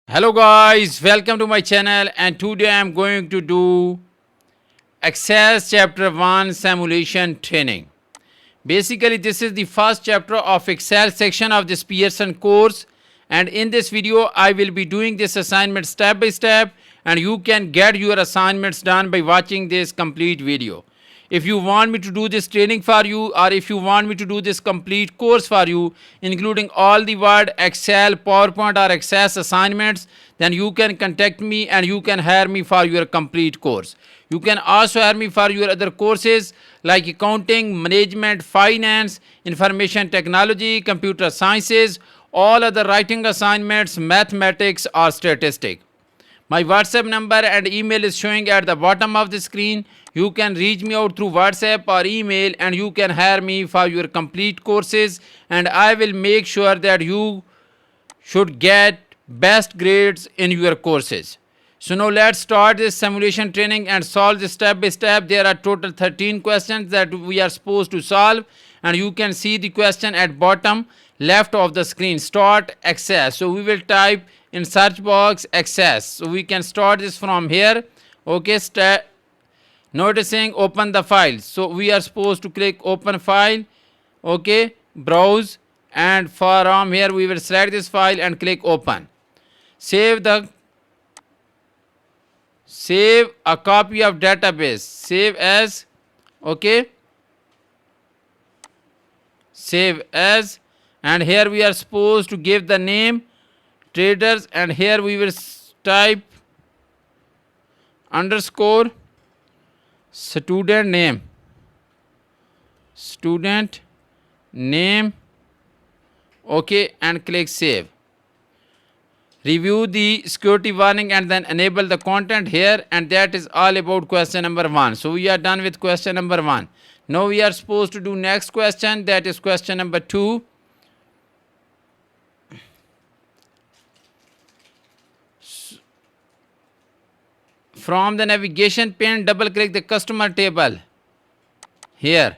Hello guys, welcome to my channel and today I am going to do Excel chapter 1 simulation training. Basically this is the first chapter of Excel section of this Pearson course, and in this video I will be doing this assignment step by step, and you can get your assignments done by watching this complete video. If you want me to do this training for you, or if you want me to do this complete course for you, including all the Word, Excel, PowerPoint or Access assignments, then you can contact me and you can hire me for your complete course. You can also hire me for your other courses like accounting, management, finance, information technology, computer sciences, all other writing assignments, mathematics or statistics. My WhatsApp number and email is showing at the bottom of the screen. You can reach me out through WhatsApp or email and you can hire me for your complete courses, and I will make sure that you should get best grades in your courses. So now let's start this simulation training and solve this step by step. There are total 13 questions that we are supposed to solve, and you can see the question at bottom left of the screen. Start access. So we will type in search box access. So we can start this from here. Okay, noticing open the file. So we are supposed to click open file. Okay, browse, and from here we will select this file and click open. Save a copy of database. Save as. Okay, save as, and here we are supposed to give the name traders, and here we will type underscore student name. Okay, and click save. Review the security warning and then enable the content here, and that is all about question number 1. So we are done with question number 1. Now we are supposed to do next question, that is question number 2. From the navigation pane, double click the customer table here.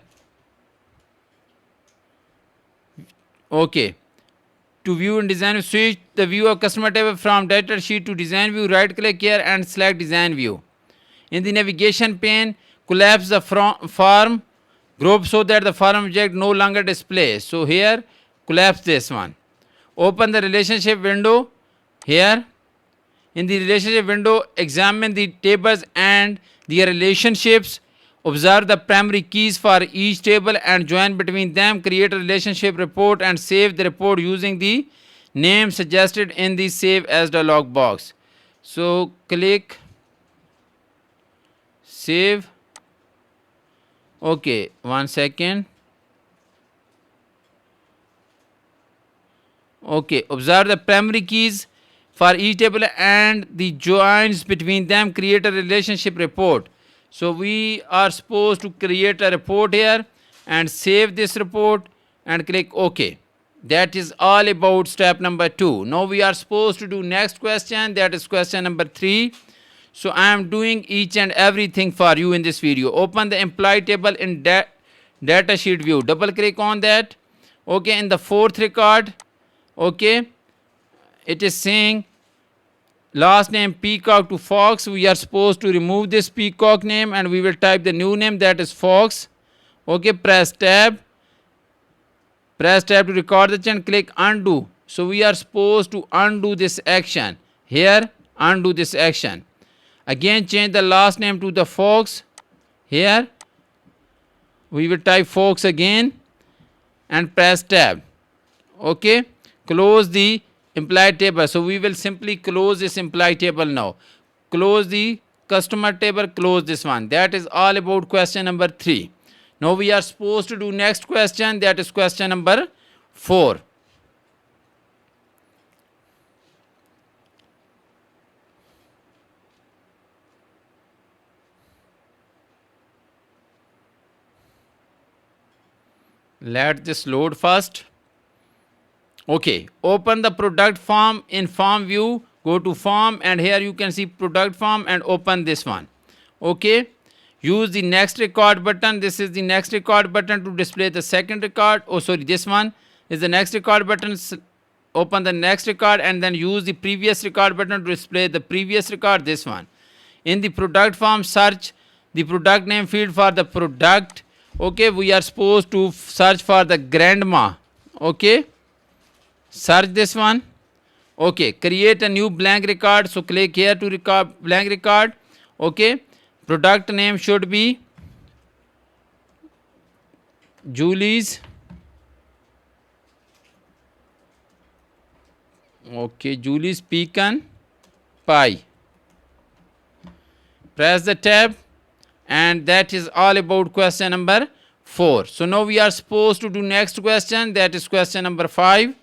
Okay. To view and design, switch the view of customer table from data sheet to design view. Right click here and select design view. In the navigation pane, collapse the form group so that the form object no longer displays. So here collapse this one. Open the relationship window here. In the relationship window, examine the tables and their relationships. Observe the primary keys for each table and join between them. Create a relationship report and save the report using the name suggested in the Save As dialog box. So click Save. Okay, 1 second. Okay, observe the primary keys for each table and the joins between them. Create a relationship report. So we are supposed to create a report here and save this report and click OK. That is all about step number 2. Now we are supposed to do next question, that is question number 3. So I am doing each and everything for you in this video. Open the employee table in data sheet view. Double click on that. Okay, in the 4th record, okay, it is saying last name Peacock to Fox. We are supposed to remove this Peacock name and we will type the new name, that is Fox. Okay, press tab to record the change, click undo. So we are supposed to undo this action here. Undo this action. Again change the last name to the Fox. Here we will type Fox again and press tab. Okay, close the implied table. So we will simply close this implied table now. Close the customer table, close this one. That is all about question number 3. Now we are supposed to do next question, that is question number 4. Let this load first. Okay, open the product form in form view. Go to form and here you can see product form and open this one. Okay, use the next record button. This is the next record button to display the second record. Oh sorry, this one is the next record button. open the next record and then use the previous record button to display the previous record, this one. In the product form, search the product name field for the product. Okay, we are supposed to search for the grandma. Okay, search this one. Okay, create a new blank record. So click here to record blank record. Okay, product name should be Julie's. Okay, Julie's pecan pie. Press the tab, and that is all about question number 4. So now we are supposed to do next question, that is question number 5.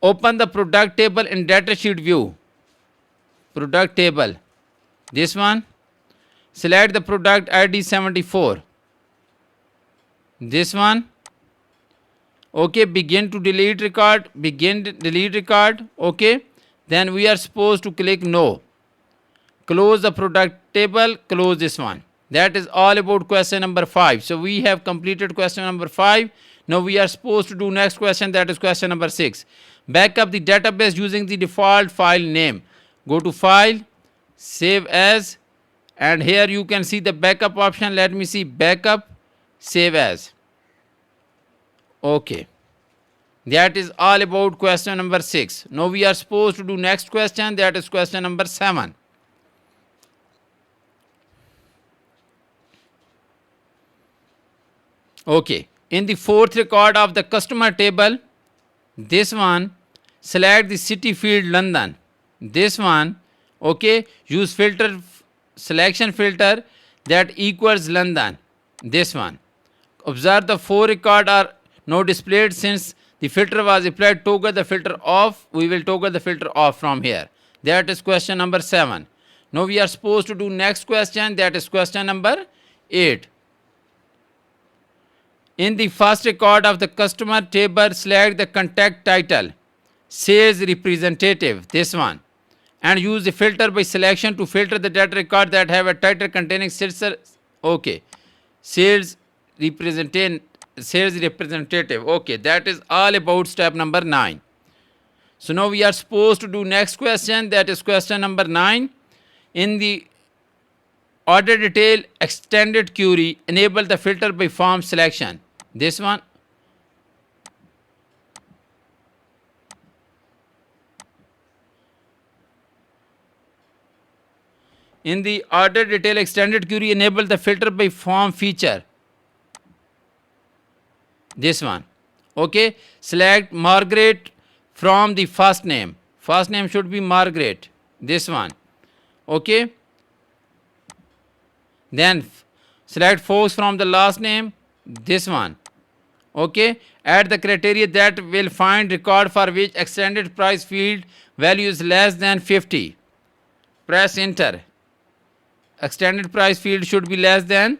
Open the product table in datasheet view. Product table, this one. Select the product ID 74. This one. Okay, begin to delete record. Begin delete record. Okay. Then we are supposed to click no. Close the product table. Close this one. That is all about question number 5. So we have completed question number 5. Now we are supposed to do next question, that is question number 6. Backup the database using the default file name. Go to file, save as, and here you can see the backup option. Let me see, backup, save as. Okay, that is all about question number 6. Now we are supposed to do next question, that is question number 7. Okay, in the fourth record of the customer table, this one, select the city field London. This one, okay, use filter, selection filter that equals London. This one. Observe the 4 record are now displayed. Since the filter was applied, toggle the filter off. We will toggle the filter off from here. That is question number 7. Now we are supposed to do next question, that is question number 8. In the first record of the customer table, select the contact title, sales representative, this one, and use the filter by selection to filter the data record that have a title containing sales. Okay, sales representative. Okay, that is all about step number 9. So now we are supposed to do next question, that is question number 9. In the order detail extended query, enable the filter by form selection. This one. In the order detail extended query, enable the filter by form feature. This one. Okay. Select Margaret from the first name. First name should be Margaret. This one. Okay. Then select Fox from the last name. This one. Okay. Add the criteria that will find record for which extended price field value is less than 50. Press enter. Extended price field should be less than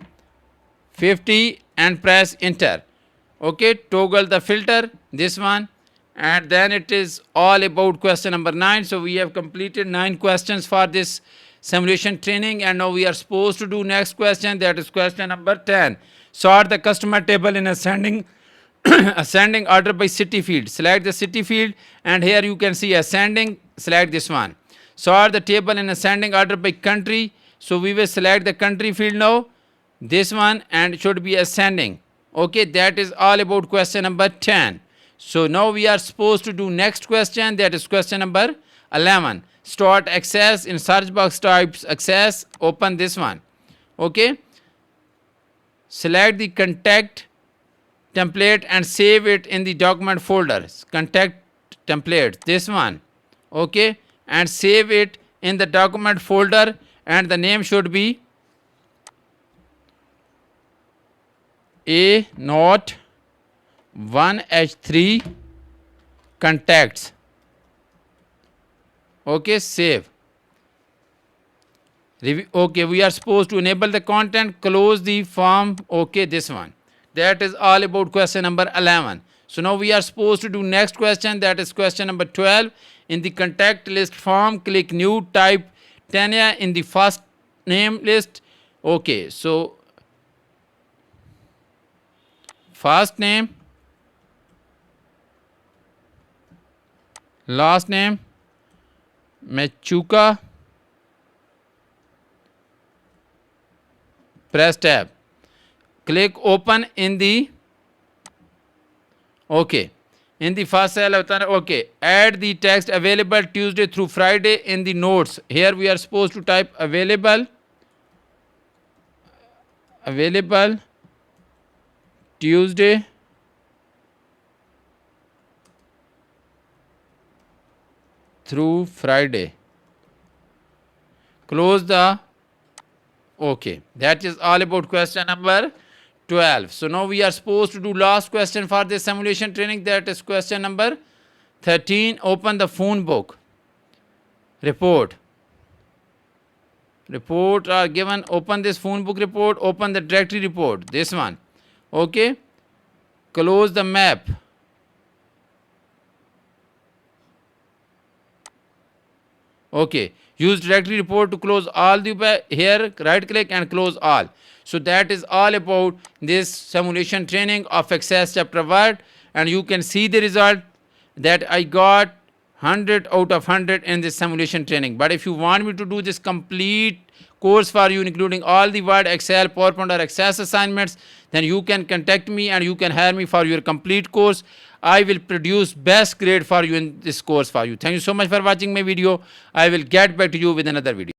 50 and press enter. Okay, toggle the filter, this one, and then it is all about question number 9. So we have completed 9 questions for this simulation training, and now we are supposed to do next question, that is question number 10. Sort the customer table in ascending ascending order by city field. Select the city field, and here you can see ascending. Select this one. Sort the table in ascending order by country. So we will select the country field now, this one, and it should be ascending. Okay, that is all about question number 10. So now we are supposed to do next question, that is question number 11. Start access in search box, types access, open this one. Okay, select the contact template and save it in the document folder. Contact template, this one. Okay, and save it in the document folder, and the name should be A01H3 contacts. Okay, save. Okay, we are supposed to enable the content, close the form. Okay, this one. That is all about question number 11. So now we are supposed to do next question, that is question number 12. In the contact list form, click new, type Tanya in the first name list. Okay, so first name, Last name Machuca. Press tab. Click open in the okay. In the first cell, okay. Add the text available Tuesday through Friday in the notes. Here we are supposed to type available Tuesday through Friday. Close the okay. That is all about question number 12. So now we are supposed to do last question for this simulation training. That is question number 13. Open the phone book. Report are given. Open this phone book report. Open the directory report. This one. Okay. Close the map. Okay. Use directory report to close all the here. Right click and close all. So that is all about this simulation training of Access chapter 1, and you can see the result that I got 100 out of 100 in this simulation training. But if you want me to do this complete course for you, including all the Word, Excel, PowerPoint or Access assignments, then you can contact me and you can hire me for your complete course. I will produce best grade for you in this course for you. Thank you so much for watching my video. I will get back to you with another video.